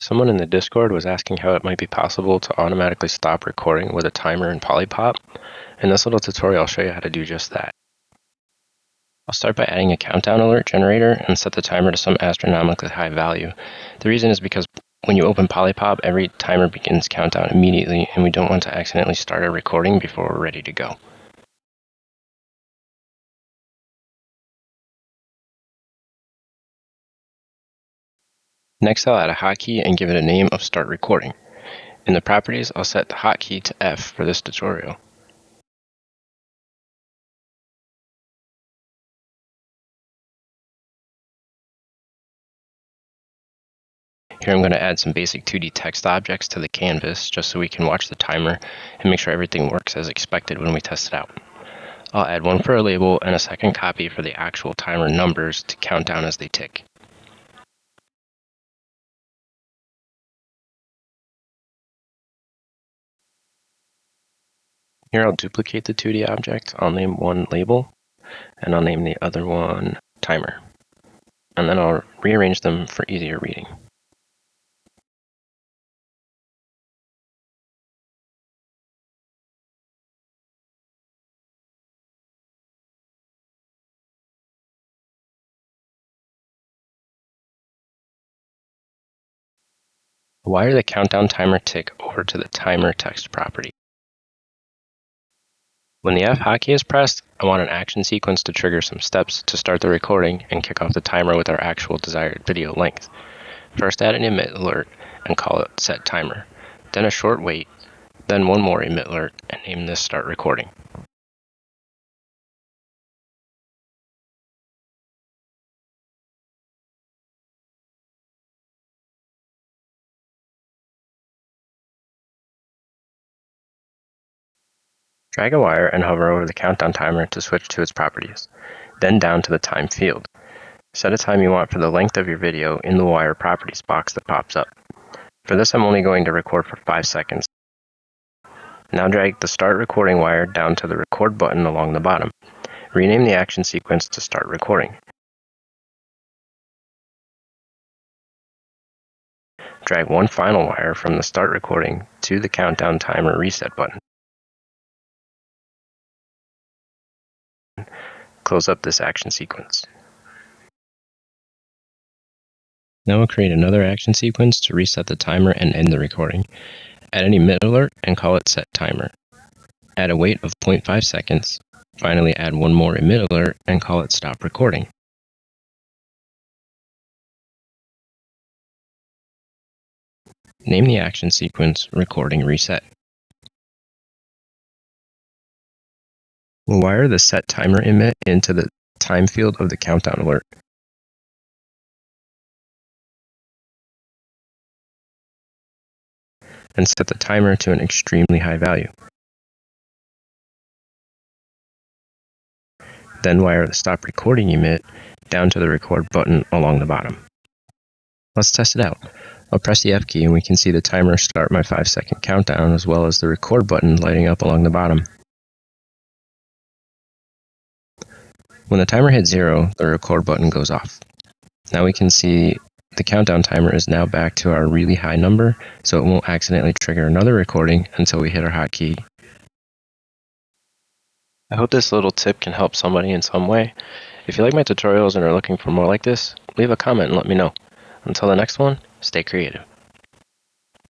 Someone in the Discord was asking how it might be possible to automatically stop recording with a timer in Polypop. In this little tutorial, I'll show you how to do just that. I'll start by adding a countdown alert generator and set the timer to some astronomically high value. The reason is because when you open Polypop, every timer begins countdown immediately, and we don't want to accidentally start a recording before we're ready to go. Next, I'll add a hotkey and give it a name of Start Recording. In the properties, I'll set the hotkey to F for this tutorial. Here I'm going to add some basic 2D text objects to the canvas just so we can watch the timer and make sure everything works as expected when we test it out. I'll add one for a label and a second copy for the actual timer numbers to count down as they tick. Here I'll duplicate the 2D object. I'll name one label and I'll name the other one timer. And then I'll rearrange them for easier reading. Wire the countdown timer tick over to the timer text property. When the F hotkey is pressed, I want an action sequence to trigger some steps to start the recording and kick off the timer with our actual desired video length. First, add an emit alert and call it set timer, then a short wait, then one more emit alert and name this start recording. Drag a wire and hover over the countdown timer to switch to its properties, then down to the time field. Set a time you want for the length of your video in the wire properties box that pops up. For this, I'm only going to record for 5 seconds. Now drag the start recording wire down to the record button along the bottom. Rename the action sequence to start recording. Drag one final wire from the start recording to the countdown timer reset button. Close up this action sequence. Now we'll create another action sequence to reset the timer and end the recording. Add an emit alert and call it set timer. Add a wait of 0.5 seconds. Finally, add one more emit alert and call it stop recording. Name the action sequence recording reset. We'll wire the set timer emit into the time field of the countdown alert. And set the timer to an extremely high value. Then wire the stop recording emit down to the record button along the bottom. Let's test it out. I'll press the F key and we can see the timer start my 5-second countdown as well as the record button lighting up along the bottom. When the timer hits 0, the record button goes off. Now we can see the countdown timer is now back to our really high number, so it won't accidentally trigger another recording until we hit our hotkey. I hope this little tip can help somebody in some way. If you like my tutorials and are looking for more like this, leave a comment and let me know. Until the next one, stay creative.